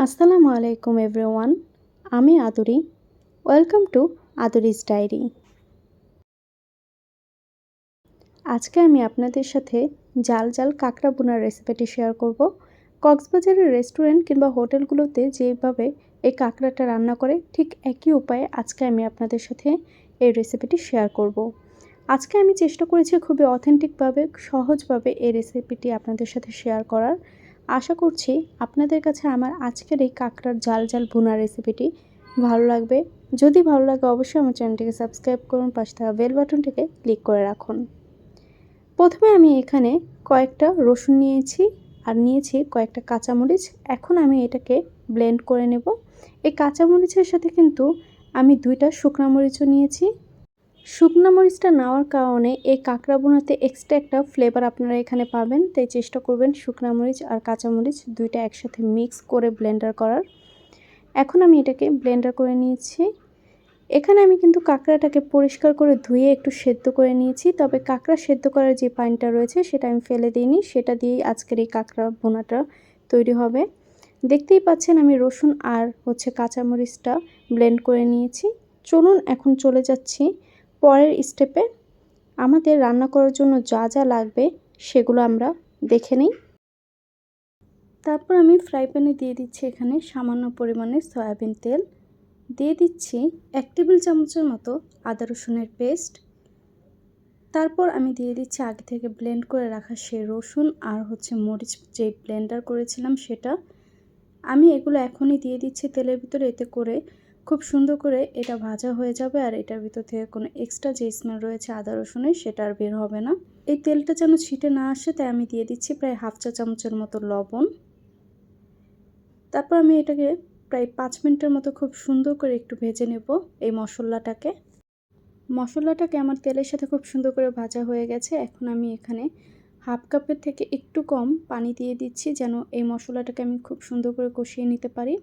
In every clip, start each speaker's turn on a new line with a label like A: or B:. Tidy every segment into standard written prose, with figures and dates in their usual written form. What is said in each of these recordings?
A: আসসালামু আলাইকুম এভরিওয়ান, আমি Aduri. Welcome to Aduri's diary. আজকে আমি আপনাদের সাথে জাল জাল কাঁকড়া বোনার রেসিপিটি শেয়ার করব। কক্সবাজারের রেস্টুরেন্ট কিংবা হোটেলগুলোতে যেভাবে এই কাঁকড়াটা রান্না করে ঠিক একই উপায়ে আজকে আমি আপনাদের সাথে এই রেসিপিটি শেয়ার করব। আজকে আমি চেষ্টা করেছি খুবই অথেন্টিকভাবে, সহজভাবে এই রেসিপিটি আপনাদের সাথে শেয়ার করার। আশা করছি আপনাদের কাছে আমার আজকের এই কাঁকড়ার জাল জাল ভুনা রেসিপিটি ভালো লাগবে। যদি ভালো লাগে অবশ্যই আমার চ্যানেলটিকে সাবস্ক্রাইব করুন, পাশে থাকা বেল বাটনটিকে ক্লিক করে রাখুন। প্রথমে আমি এখানে কয়েকটা রসুন নিয়েছি আর নিয়েছি কয়েকটা কাঁচামরিচ। এখন আমি এটাকে ব্লেন্ড করে নেব। এই কাঁচামরিচের সাথে কিন্তু আমি 2টা শুকনা মরিচও নিয়েছি। শুকনো মরিচটা নেওয়ার কারণে এই কাঁকড়া বোনাতে এক্সট্রা একটা ফ্লেভার আপনারা এখানে পাবেন, তাই চেষ্টা করবেন শুকনো মরিচ আর কাঁচামরিচ 2টা একসাথে মিক্স করে ব্লেন্ডার করার। এখন আমি এটাকে ব্লেন্ডার করে নিয়েছি। এখানে আমি কিন্তু কাঁকড়াটাকে পরিষ্কার করে ধুয়ে একটু সেদ্ধ করে নিয়েছি, তবে কাঁকড়া সেদ্ধ করার যে পানিটা রয়েছে সেটা আমি ফেলে দিইনি, সেটা দিয়েই আজকের এই কাঁকড়া বোনাটা তৈরি হবে। দেখতেই পাচ্ছেন আমি রসুন আর কাঁচামরিচটা ব্লেন্ড করে নিয়েছি। চলুন এখন চলে যাচ্ছি পরের স্টেপে। আমাদের রান্না করার জন্য যা যা লাগবে সেগুলো আমরা দেখে নিই। তারপর আমি ফ্রাই প্যানে দিয়ে দিচ্ছি এখানে সামান্য পরিমাণে সয়াবিন তেল, দিয়ে দিচ্ছি 1 টেবিল চামচের মতো আদা রসুনের পেস্ট। তারপর আমি দিয়ে দিচ্ছি আগে থেকে ব্লেন্ড করে রাখা সেই রসুন আর মরিচ যে ব্লেন্ডার করেছিলাম সেটা। আমি এগুলো এখনই দিয়ে দিচ্ছি তেলের ভিতরে, এতে করে খুব সুন্দর করে এটা ভাজা হয়ে যাবে আর এটার ভিতর থেকে কোনো এক্সট্রা যে স্মেল রয়েছে আদা রসুনের সেটা আর বের হবে না। এই তেলটা যেন ছিটে না আসে তাই আমি দিয়ে দিচ্ছি প্রায় 1/2 চা চামচের মতো লবণ। তারপর আমি এটাকে প্রায় 5 মিনিটের মতো খুব সুন্দর করে একটু ভেজে নেব এই মশলাটাকে। মশলাটাকে আমার তেলের সাথে খুব সুন্দর করে ভাজা হয়ে গেছে। এখন আমি এখানে 1/2 কাপের থেকে একটু কম পানি দিয়ে দিচ্ছি যেন এই মশলাটাকে আমি খুব সুন্দর করে কষিয়ে নিতে পারি।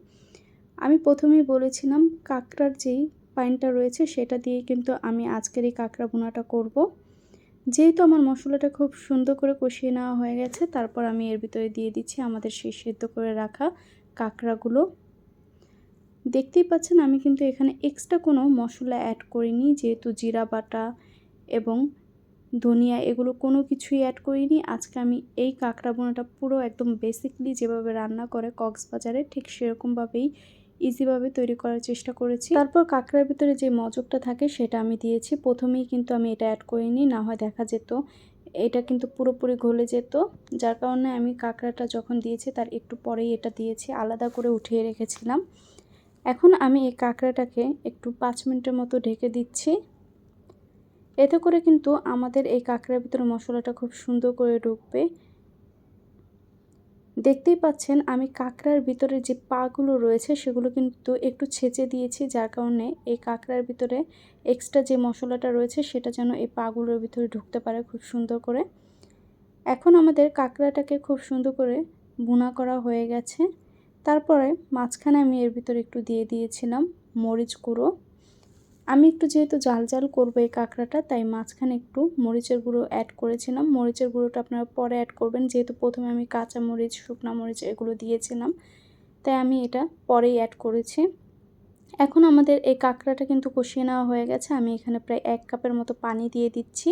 A: আমি প্রথমেই বলেছিলাম কাঁকড়ার যেই পানিটা রয়েছে সেটা দিয়ে কিন্তু আমি আজকের এই কাঁকড়া ভুনাটা করব। যেহেতু আমার মশলাটা খুব সুন্দর করে কষিয়ে নেওয়া হয়ে গেছে, তারপর আমি এর ভিতরে দিয়ে দিচ্ছি আমাদের সেই সেদ্ধ করে রাখা কাঁকড়াগুলো। দেখতেই পাচ্ছেন আমি কিন্তু এখানে এক্সট্রা কোনো মশলা অ্যাড করিনি, যেহেতু জিরা বাটা এবং ধনিয়া এগুলো কোনো কিছুই অ্যাড করিনি। আজকে আমি এই কাঁকড়া ভুনাটা পুরো একদম বেসিকলি যেভাবে রান্না করে কক্সবাজারে ঠিক সেরকমভাবেই ইজিভাবে তৈরি করার চেষ্টা করেছি। তারপর কাঁকড়ার ভিতরে যে মজকটা থাকে সেটা আমি দিয়েছি। প্রথমেই কিন্তু আমি এটা অ্যাড করিনি, না হয় দেখা যেত এটা কিন্তু পুরোপুরি গলে যেত, যার কারণে আমি কাঁকড়াটা যখন দিয়েছি তার একটু পরেই এটা দিয়েছি, আলাদা করে উঠিয়ে রেখেছিলাম। এখন আমি এই কাঁকড়াটাকে একটু 5 মিনিটের মতো ঢেকে দিচ্ছি। এতে করে কিন্তু আমাদের এই কাঁকড়ার ভিতরে মশলাটা খুব সুন্দর করে ঢুকবে। দেখতেই পাচ্ছেন আমি কাঁকড়ার ভিতরে যে পাগুলো রয়েছে সেগুলো কিন্তু একটু ছেঁচে দিয়েছি, যার কারণে এই কাঁকড়ার ভিতরে এক্সট্রা যে মশলাটা রয়েছে সেটা যেন এই পাগুলোর ভিতরে ঢুকতে পারে খুব সুন্দর করে। এখন আমাদের কাঁকড়াটাকে খুব সুন্দর করে ভুনা করা হয়ে গেছে। তারপরে মাঝখানে আমি এর ভিতরে একটু দিয়ে দিয়েছিলাম মরিচ গুঁড়ো। আমি একটু যেহেতু জাল জাল করবো এই কাঁকড়াটা, তাই মাঝখানে একটু মরিচের গুঁড়ো অ্যাড করেছিলাম। মরিচের গুঁড়োটা আপনারা পরে অ্যাড করবেন, যেহেতু প্রথমে আমি কাঁচা মরিচ, শুকনা মরিচ এগুলো দিয়েছিলাম, তাই আমি এটা পরেই অ্যাড করেছি। এখন আমাদের এই কাঁকড়াটা কিন্তু কষিয়ে নেওয়া হয়ে গেছে। আমি এখানে প্রায় 1 কাপের মতো পানি দিয়ে দিচ্ছি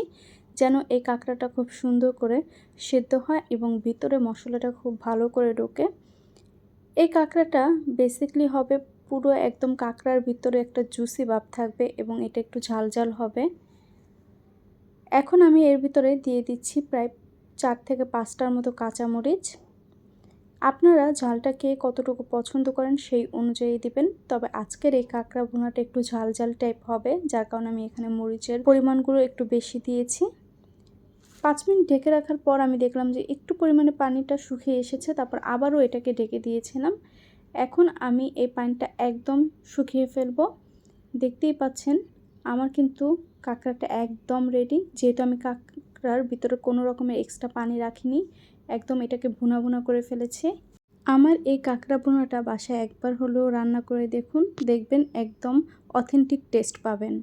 A: যেন এই কাঁকড়াটা খুব সুন্দর করে সেদ্ধ হয় এবং ভিতরে মশলাটা খুব ভালো করে ঢোকে। এই কাঁকড়াটা বেসিকলি হবে পুরো একদম কাঁকড়ার ভিতরে একটা জুসি ভাব থাকবে এবং এটা একটু ঝাল ঝাল হবে। এখন আমি এর ভিতরে দিয়ে দিচ্ছি প্রায় 4 থেকে 5টার মতো কাঁচামরিচ। আপনারা ঝালটা কে কতটুকু পছন্দ করেন সেই অনুযায়ী দিবেন, তবে আজকের এই কাঁকড়া ভুনাটা একটু ঝাল ঝাল টাইপ হবে, যার কারণে আমি এখানে মরিচের পরিমাণগুলো একটু বেশি দিয়েছি। 5 মিনিট ঢেকে রাখার পর আমি দেখলাম যে একটু পরিমাণে পানিটা শুকিয়ে এসেছে, তারপর আবারও এটাকে ঢেকে দিয়েছিলাম। এখন আমি এই পানিটা একদম শুকিয়ে ফেলবো। দেখতেই পাচ্ছেন আমার কিন্তু কাঁকড়াটা একদম রেডি, যেহেতু আমি কাঁকড়ার ভিতরে কোনো রকমের এক্সট্রা পানি রাখিনি, একদম এটাকে ভুনা ভুনা করে ফেলেছি। আমার এই কাঁকড়া ভুনাটা বাসায় একবার হলেও রান্না করে দেখুন, দেখবেন একদম অথেন্টিক টেস্ট পাবেন।